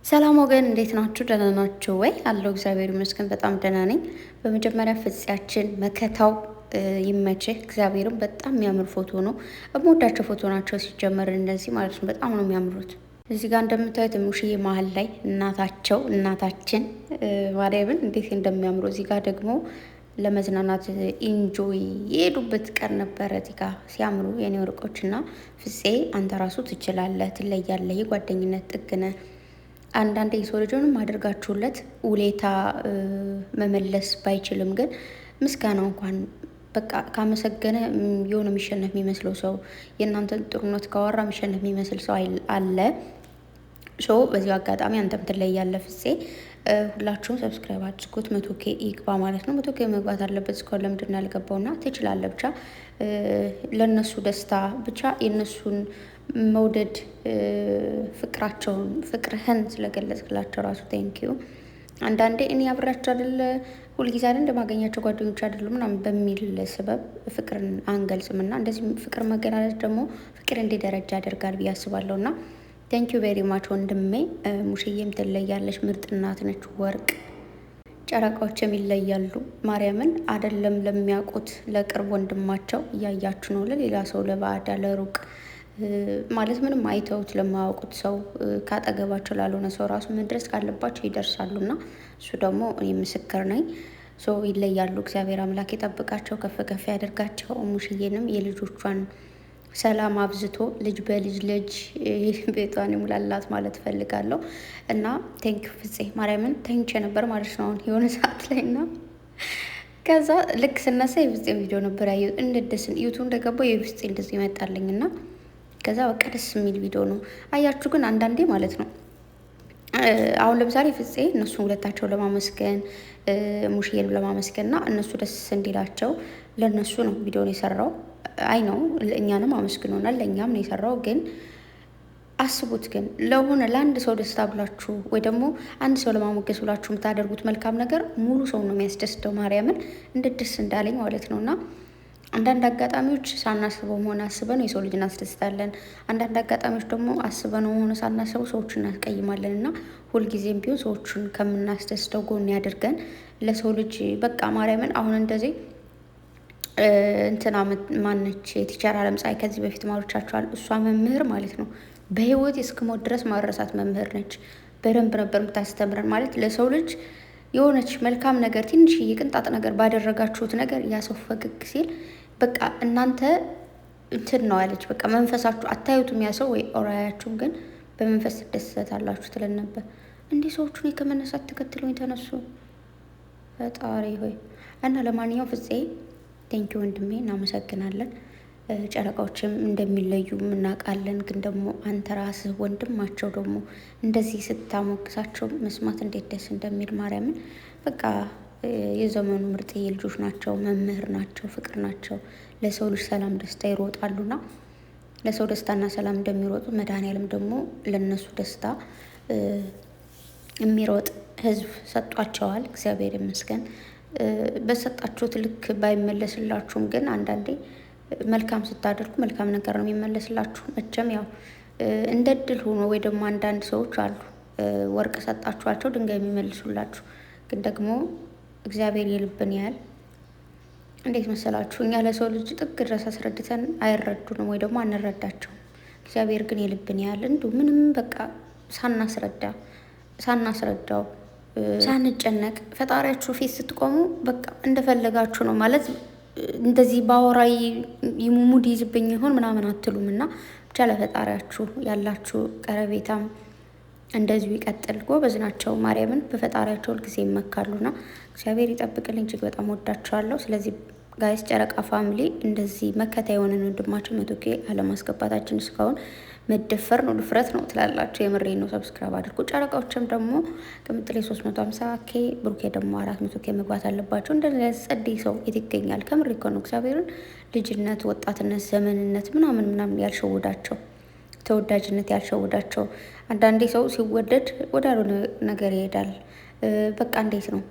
ሰላም ወገን እንዴት ናችሁ? ደህና ናችሁ ወይ? አለው እግዚአብሔር ይመስገን በጣም ደህና ነኝ። በመጀመሪያ ፍፄያችን መከታው ይመችህ። እግዚአብሔርም በጣም የሚያምር ፎቶ ነው። የምወዳቸው ፎቶ ናቸው ሲጀመር እነዚህ ማለት ነው። በጣም ነው የሚያምሩት። እዚህ ጋር እንደምታዩት ሙሽዬ መሀል ላይ እናታችን ማርያምን እንዴት እንደሚያምሩ እዚህ ጋር ደግሞ ለመዝናናት ኢንጆይ የሄዱበት ቀን ነበረ። እዚህ ጋር ሲያምሩ የኔ ወርቆች እና ፍፄ አንተ ራሱ ትችላለህ፣ ትለያለህ፣ የጓደኝነት ጥግነ አንዳንድ የሰው ልጆንም አድርጋችሁለት ውሌታ መመለስ ባይችልም ግን ምስጋና እንኳን በቃ ካመሰገነ የሆነ የሚሸነፍ የሚመስለው ሰው የእናንተን ጥሩነት ካወራ የሚሸነፍ የሚመስል ሰው አለ። ሶ በዚሁ አጋጣሚ አንተም ትለያለህ ፍፄ። ሁላችሁም ሰብስክራይብ አድርጉት፣ 100K ይግባ ማለት ነው። 100K መግባት አለበት። እስካሁን ለምንድን ነው ያልገባውና ትችላለህ። ብቻ ለእነሱ ደስታ ብቻ የእነሱን መውደድ ፍቅርህን ስለገለጽክላቸው ራሱ ቴንኪዩ። አንዳንዴ እኔ አብራቸው አይደለ ሁልጊዜ አይደል እንደማገኛቸው ጓደኞች አይደሉም ምናምን በሚል ስበብ ፍቅርን አንገልጽም እና እንደዚህ ፍቅር መገናኘት ደግሞ ፍቅር እንዲህ ደረጃ ያደርጋል ብዬ አስባለሁ። እና ቴንኪዩ ቬሪ ማች ወንድሜ። ሙሽዬም ትለያለች፣ ምርጥ እናት ነች፣ ወርቅ ጨረቃዎችም ይለያሉ። ማርያምን አይደለም ለሚያውቁት ለቅርብ ወንድማቸው እያያችሁ ነው። ለሌላ ሰው ለባዕዳ ለሩቅ ማለት ምንም አይተውት ለማያውቁት ሰው ካጠገባቸው ላልሆነ ሰው ራሱ መድረስ ካለባቸው ይደርሳሉ። እና እሱ ደግሞ እኔ ምስክር ነኝ። ሰው ይለያሉ። እግዚአብሔር አምላክ የጠብቃቸው፣ ከፍ ከፍ ያደርጋቸው። ሙሽዬንም የልጆቿን ሰላም አብዝቶ ልጅ በልጅ ልጅ ቤቷን ይሙላላት ማለት እፈልጋለሁ። እና ቴንክ ፍፄ ማርያምን ተኝቼ ነበር ማለት ነው አሁን የሆነ ሰዓት ላይ እና ከዛ ልክ ስነሳ የፍፄን ቪዲዮ ነበር ያየሁት። እንደደስን ዩቱ እንደገባው የፍፄ እንደዚህ ይመጣልኝ እና ከዛ በቃ ደስ የሚል ቪዲዮ ነው። አያችሁ ግን አንዳንዴ ማለት ነው አሁን ለምሳሌ ፍፄ እነሱን ሁለታቸው ለማመስገን ሙሽዬን ለማመስገን እና እነሱ ደስ እንዲላቸው ለእነሱ ነው ቪዲዮን የሰራው። አይ ነው እኛንም አመስግኖናል፣ ለእኛም ነው የሰራው። ግን አስቡት ግን ለሆነ ለአንድ ሰው ደስታ ብላችሁ ወይ ደግሞ አንድ ሰው ለማሞገስ ብላችሁ የምታደርጉት መልካም ነገር ሙሉ ሰው ነው የሚያስደስተው። ማርያምን እንዴት ደስ እንዳለኝ ማለት ነው። እና አንዳንድ አጋጣሚዎች ሳናስበው መሆን አስበን የሰው ልጅ እናስደስታለን። አንዳንድ አጋጣሚዎች ደግሞ አስበነው ሆነ ሳናስበው ሰዎችን እናስቀይማለን። እና ሁልጊዜም ቢሆን ሰዎችን ከምናስደስተው ጎን ያድርገን። ለሰው ልጅ በቃ ማርያምን አሁን እንደዚህ እንትና ማነች የቲቸር አለም ፀሐይ ከዚህ በፊት ማሮቻቸዋል። እሷ መምህር ማለት ነው በህይወት እስክሞት ድረስ ማረሳት መምህር ነች። በደንብ ነበር የምታስተምረን ማለት ለሰው ልጅ የሆነች መልካም ነገር ትንሽዬ ቅንጣት ነገር ባደረጋችሁት ነገር ያ ሰው ፈገግ ሲል በቃ እናንተ እንትን ነው ያለች። በቃ መንፈሳችሁ አታዩትም ያ ሰው ወይ ኦራያችሁም ግን በመንፈስ ትደሰታላችሁ ትለን ነበር። እንዲህ ሰዎቹን ከመነሳት ተከትለው የተነሱ ፈጣሪ ሆይ። እና ለማንኛውም ፍፄ ቴንኪ ወንድሜ እናመሰግናለን። ጨረቃዎችም እንደሚለዩ እናውቃለን። ግን ደግሞ አንተ ራስህ ወንድማቸው ደግሞ እንደዚህ ስታሞግሳቸው መስማት እንዴት ደስ እንደሚል ማርያምን በቃ የዘመኑ ምርጥ ልጆች ናቸው፣ መምህር ናቸው፣ ፍቅር ናቸው። ለሰው ልጅ ሰላም ደስታ ይሮጣሉና ለሰው ደስታና ሰላም እንደሚሮጡ መድኃኒዓለም ደግሞ ለነሱ ደስታ የሚሮጥ ህዝብ ሰጧቸዋል። እግዚአብሔር ይመስገን። በሰጣችሁት ልክ ባይመለስላችሁም ግን አንዳንዴ መልካም ስታደርጉ መልካም ነገር ነው የሚመለስላችሁ። መቼም ያው እንደ እድል ሆኖ ወይ ደግሞ አንዳንድ ሰዎች አሉ ወርቅ ሰጣችኋቸው ድንጋይ የሚመልሱላችሁ። ግን ደግሞ እግዚአብሔር የልብን ያህል እንዴት መሰላችሁ? እኛ ለሰው ልጅ ጥግ ድረስ አስረድተን አይረዱንም ወይ ደግሞ አንረዳቸውም። እግዚአብሔር ግን የልብን ያህል እንዲሁ ምንም በቃ ሳናስረዳው ሳንጨነቅ ፈጣሪያችሁ ፊት ስትቆሙ በቃ እንደፈለጋችሁ ነው ማለት እንደዚህ ባወራይ ሙድ ይዝብኝ ይሆን ምናምን አትሉም። እና ብቻ ለፈጣሪያችሁ ያላችሁ ቀረቤታም እንደዚሁ ይቀጥል። ጎበዝ ናቸው ማርያምን በፈጣሪያቸው ሁልጊዜ ይመካሉና እግዚአብሔር ይጠብቅልኝ። እጅግ በጣም ወዳቸዋለሁ። ስለዚህ ጋይስ ጨረቃ ፋሚሊ እንደዚህ መከታ የሆነን ወንድማቸው 100K አለማስገባታችን እስካሁን መደፈር ነው ድፍረት ነው ትላላችሁ። የምሬ ነው። ሰብስክራይብ አድርጉ። ጨረቃዎችም ደግሞ ቅምጥሌ 350K ብሩኬ ደግሞ 400K መግባት አለባቸው። እንደዚህ ጸደይ ሰው የት ይገኛል? ከምሬ እኮ ነው። እግዚአብሔርን ልጅነት፣ ወጣትነት፣ ዘመንነት ምናምን ያልሸወዳቸው ተወዳጅነት ያልሸወዳቸው። አንዳንዴ ሰው ሲወደድ ወዳልሆነ ነገር ይሄዳል። በቃ እንዴት ነው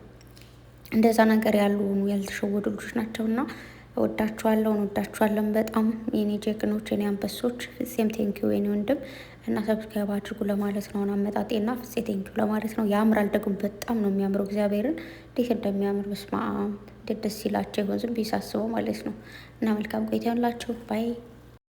እንደዛ ነገር ያልተሸወዱ ልጆች ናቸውና እወዳችኋለሁ፣ እንወዳችኋለን በጣም የኔ ጀግኖች፣ የኔ አንበሶች። ፍፄም ቴንኪው የኔ ወንድም እና ሰብስክራይብ አድርጉ ለማለት ነው አመጣጤና ፍፄ ቴንኪው ለማለት ነው። ያምራል ደግሞ በጣም ነው የሚያምረው። እግዚአብሔርን እንዴት እንደሚያምር በስመ አብ እንዴት ደስ ይላቸው ይሆን ዝም ብዬ ሳስበው ማለት ነው። እና መልካም ቆይታ ይሆንላችሁ ባይ